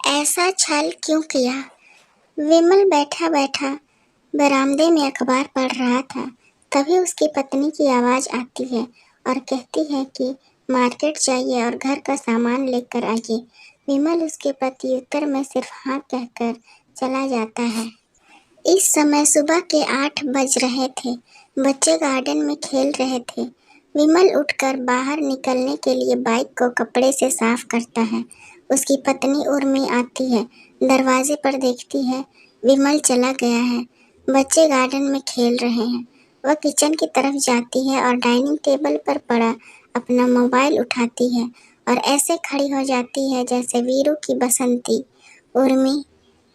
ऐसा छल क्यों किया? विमल बैठा बैठा बरामदे में अखबार पढ़ रहा था। तभी उसकी पत्नी की आवाज आती है और कहती है कि मार्केट जाइए और घर का सामान लेकर आइए। विमल उसके प्रत्युत्तर में सिर्फ हाँ कहकर चला जाता है। इस समय सुबह के 8 बज रहे थे। बच्चे गार्डन में खेल रहे थे। विमल उठकर बाहर निकलने के लिए बाइक को कपड़े से साफ करता है। उसकी पत्नी उर्मी आती है, दरवाजे पर देखती है, विमल चला गया है। बच्चे गार्डन में खेल रहे हैं। वह किचन की तरफ जाती है और डाइनिंग टेबल पर पड़ा अपना मोबाइल उठाती है और ऐसे खड़ी हो जाती है जैसे वीरू की बसंती। उर्मी,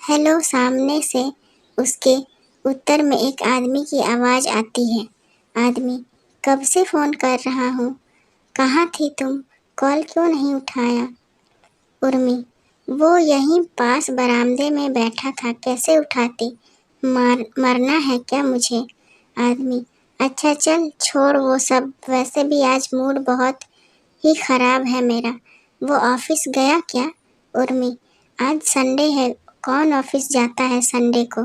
हेलो। सामने से उसके उत्तर में एक आदमी की आवाज आती है। आदमी, कब से फोन कर रहा हूँ, कहाँ थी तुम, कॉल क्यों नहीं उठाया? उर्मी, वो यहीं पास बरामदे में बैठा था, कैसे उठाती, मरना है क्या मुझे? आदमी, अच्छा चल छोड़ वो सब, वैसे भी आज मूड बहुत ही खराब है मेरा। वो ऑफिस गया क्या? उर्मी, आज संडे है, कौन ऑफिस जाता है संडे को?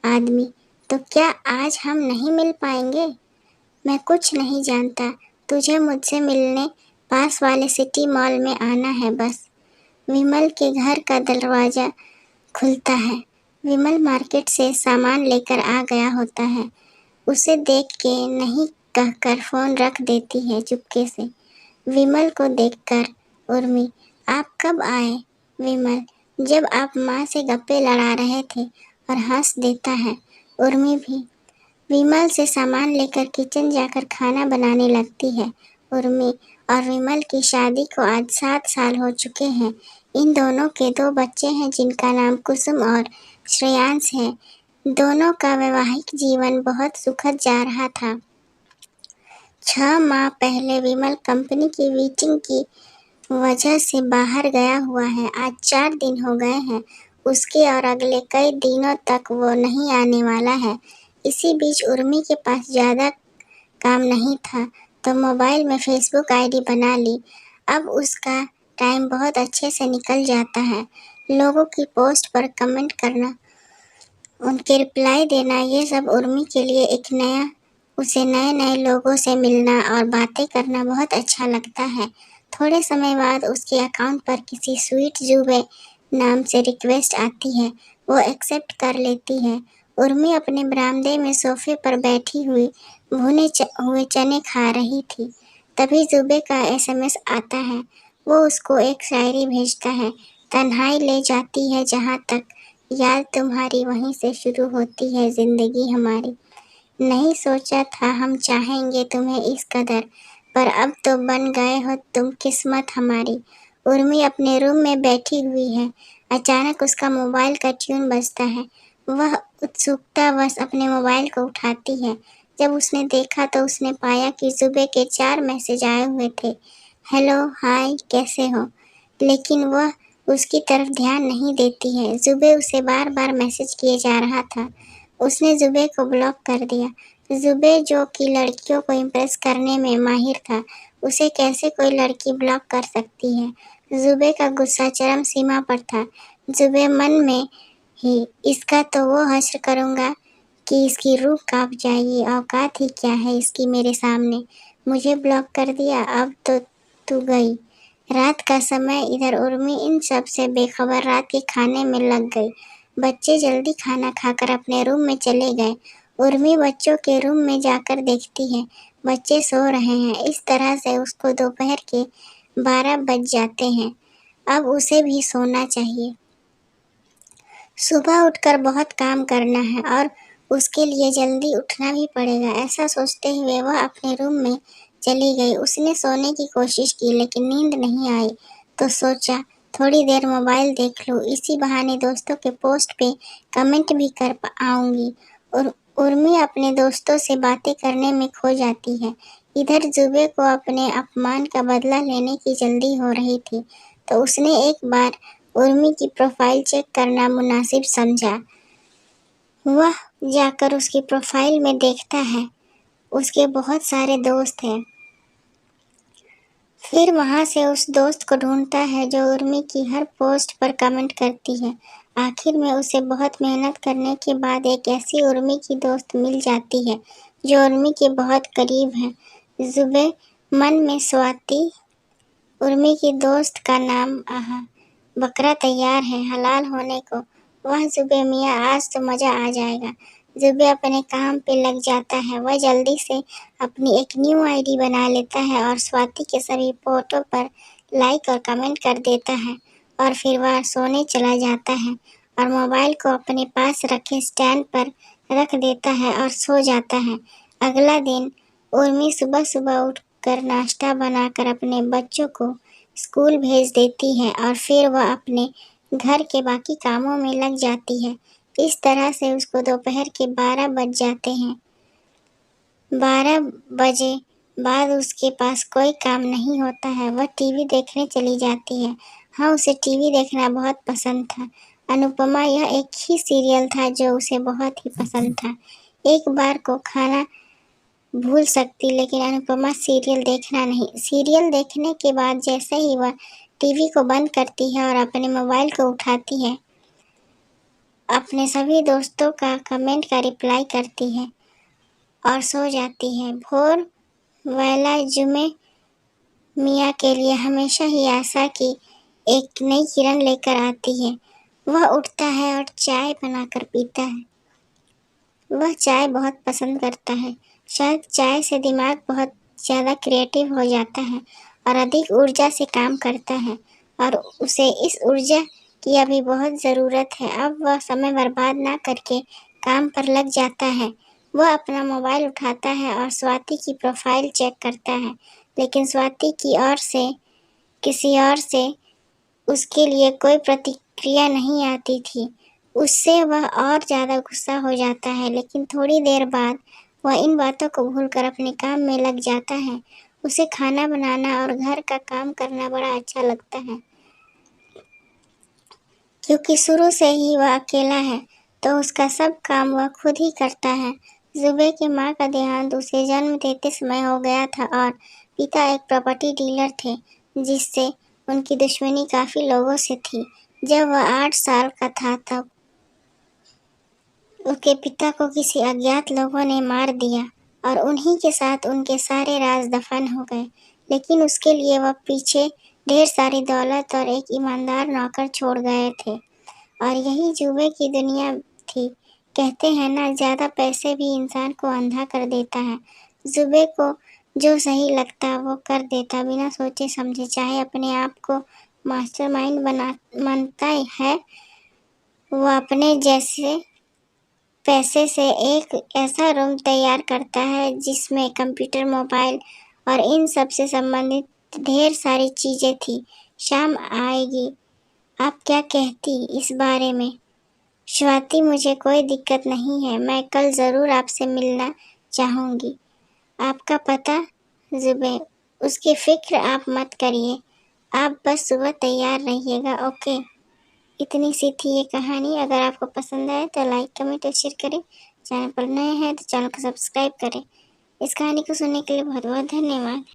आदमी, तो क्या आज हम नहीं मिल पाएंगे? मैं कुछ नहीं जानता, तुझे मुझसे मिलने पास वाले सिटी मॉल में आना है बस। विमल के घर का दरवाजा खुलता है। विमल मार्केट से सामान लेकर आ गया होता है। उसे देख के नहीं कहकर फोन रख देती है चुपके से। विमल को देखकर उर्मी, आप कब आए? विमल, जब आप माँ से गप्पे लड़ा रहे थे, और हंस देता है। उर्मी भी विमल से सामान लेकर किचन जाकर खाना बनाने लगती है। उर्मी और विमल की शादी को आज 7 साल हो चुके हैं। इन दोनों के 2 बच्चे हैं जिनका नाम कुसुम और श्रेयांश है। दोनों का वैवाहिक जीवन बहुत सुखद जा रहा था। 6 माह पहले विमल कंपनी की मीटिंग की वजह से बाहर गया हुआ है। आज 4 दिन हो गए हैं उसके और अगले कई दिनों तक वो नहीं आने वाला है। इसी बीच उर्मी के पास ज़्यादा काम नहीं था तो मोबाइल में फेसबुक आईडी बना ली। अब उसका टाइम बहुत अच्छे से निकल जाता है। लोगों की पोस्ट पर कमेंट करना, उनके रिप्लाई देना, ये सब उर्मी के लिए उसे नए नए लोगों से मिलना और बातें करना बहुत अच्छा लगता है। थोड़े समय बाद उसके अकाउंट पर किसी स्वीट जुबे नाम से रिक्वेस्ट आती है। वो एक्सेप्ट कर लेती है। उर्मी अपने बरामदे में सोफे पर बैठी हुई भुने हुए चने खा रही थी। तभी जुबे का एसएमएस आता है। वो उसको एक शायरी भेजता है। तन्हाई ले जाती है जहाँ तक याद तुम्हारी, वहीं से शुरू होती है जिंदगी हमारी। नहीं सोचा था हम चाहेंगे तुम्हें इस कदर, पर अब तो बन गए हो तुम किस्मत हमारी। उर्मी अपने रूम में बैठी हुई है। अचानक उसका मोबाइल का ट्यून बजता है। वह उत्सुकतावश अपने मोबाइल को उठाती है। जब उसने देखा तो उसने पाया कि जुबे के 4 मैसेज आए हुए थे। हेलो, हाय, कैसे हो? लेकिन वह उसकी तरफ ध्यान नहीं देती है। जुबे उसे बार बार मैसेज किए जा रहा था। उसने जुबे को ब्लॉक कर दिया। जुबे जो कि लड़कियों को इम्प्रेस करने में माहिर था, उसे कैसे कोई लड़की ब्लॉक कर सकती है? जुबे का गुस्सा चरम सीमा पर था। जुबे मन में ही, इसका तो वो हश्र करूँगा कि इसकी रूह कांप जाएगी। औकात ही क्या है इसकी मेरे सामने, मुझे ब्लॉक कर दिया, अब तो तू गई। रात का समय, इधर उर्मी इन सब से बेखबर रात के खाने में लग गई। बच्चे जल्दी खाना खाकर अपने रूम में चले गए। उर्मी बच्चों के रूम में जाकर देखती है बच्चे सो रहे हैं। इस तरह से उसको दोपहर के 12 बज जाते हैं। अब उसे भी सोना चाहिए। सुबह उठकर बहुत काम करना है और उसके लिए जल्दी उठना भी पड़ेगा। ऐसा सोचते हुए वह अपने रूम में चली गई। उसने सोने की कोशिश की लेकिन नींद नहीं आई तो सोचा थोड़ी देर मोबाइल देख लूँ, इसी बहाने दोस्तों के पोस्ट पे कमेंट भी कर आऊँगी। और उर्मी अपने दोस्तों से बातें करने में खो जाती है। इधर जुबे को अपने अपमान का बदला लेने की जल्दी हो रही थी तो उसने एक बार उर्मी की प्रोफाइल चेक करना मुनासिब समझा। वह जाकर उसकी प्रोफाइल में देखता है उसके बहुत सारे दोस्त हैं। फिर वहाँ से उस दोस्त को ढूंढता है जो उर्मी की हर पोस्ट पर कमेंट करती है। आखिर में उसे बहुत मेहनत करने के बाद एक ऐसी उर्मी की दोस्त मिल जाती है जो उर्मी के बहुत करीब है। जुबे मन में स्वाति उर्मी की दोस्त का नाम आहा बकरा तैयार है हलाल होने को। वह जुबे मियाँ आज तो मजा आ जाएगा। जुबे अपने काम पे लग जाता है। वह जल्दी से अपनी एक न्यू आईडी बना लेता है और स्वाति के सभी फोटो पर लाइक और कमेंट कर देता है और फिर वह सोने चला जाता है और मोबाइल को अपने पास रखे स्टैंड पर रख देता है और सो जाता है। अगला दिन उर्मी सुबह सुबह उठकर नाश्ता बनाकर अपने बच्चों को स्कूल भेज देती है और फिर वह अपने घर के बाकी कामों में लग जाती है। इस तरह से उसको दोपहर के 12 बज जाते हैं। 12 बजे बाद उसके पास कोई काम नहीं होता है। वह टीवी देखने चली जाती है। हाँ, उसे टीवी देखना बहुत पसंद था। अनुपमा यह एक ही सीरियल था जो उसे बहुत ही पसंद था। एक बार को खाना भूल सकती लेकिन अनुपमा सीरियल देखना नहीं। सीरियल देखने के बाद जैसे ही वह टीवी को बंद करती है और अपने मोबाइल को उठाती है, अपने सभी दोस्तों का कमेंट का रिप्लाई करती है और सो जाती है। भोर वाला जुमे मियाँ के लिए हमेशा ही आशा की एक नई किरण लेकर आती है। वह उठता है और चाय बनाकर पीता है। वह चाय बहुत पसंद करता है। शायद चाय से दिमाग बहुत ज़्यादा क्रिएटिव हो जाता है और अधिक ऊर्जा से काम करता है और उसे इस ऊर्जा की अभी बहुत ज़रूरत है। अब वह समय बर्बाद ना करके काम पर लग जाता है। वह अपना मोबाइल उठाता है और स्वाति की प्रोफाइल चेक करता है, लेकिन स्वाति की ओर से किसी और से उसके लिए कोई प्रतिक्रिया नहीं आती थी। उससे वह और ज़्यादा गुस्सा हो जाता है, लेकिन थोड़ी देर बाद वह इन बातों को भूलकर अपने काम में लग जाता है। उसे खाना बनाना और घर का काम करना बड़ा अच्छा लगता है, क्योंकि शुरू से ही वह अकेला है, तो उसका सब काम वह खुद ही करता है। जुबे की माँ का देहांत उसे जन्म देते समय हो गया था और पिता एक प्रॉपर्टी डीलर थे, जिससे उनकी दुश्मनी काफ़ी लोगों से थी। जब वह 8 साल का था तब उसके पिता को किसी अज्ञात लोगों ने मार दिया और उन्हीं के साथ उनके सारे राज दफन हो गए। लेकिन उसके लिए वह पीछे ढेर सारी दौलत और एक ईमानदार नौकर छोड़ गए थे और यही जुबे की दुनिया थी। कहते हैं ना, ज़्यादा पैसे भी इंसान को अंधा कर देता है। जुबे को जो सही लगता वो कर देता बिना सोचे समझे, चाहे अपने आप को मास्टरमाइंड मानता है। वो अपने जैसे पैसे से एक ऐसा रूम तैयार करता है जिसमें कंप्यूटर, मोबाइल और इन सब से संबंधित ढेर सारी चीज़ें थी। शाम आएगी, आप क्या कहती इस बारे में? स्वाति, मुझे कोई दिक्कत नहीं है, मैं कल ज़रूर आपसे मिलना चाहूँगी। आपका पता? जुबे, उसकी फ़िक्र आप मत करिए, आप बस सुबह तैयार रहिएगा, ओके? इतनी सी थी ये कहानी। अगर आपको पसंद आए तो लाइक, कमेंट और शेयर करें। चैनल पर नए हैं तो चैनल को सब्सक्राइब करें। इस कहानी को सुनने के लिए बहुत बहुत धन्यवाद।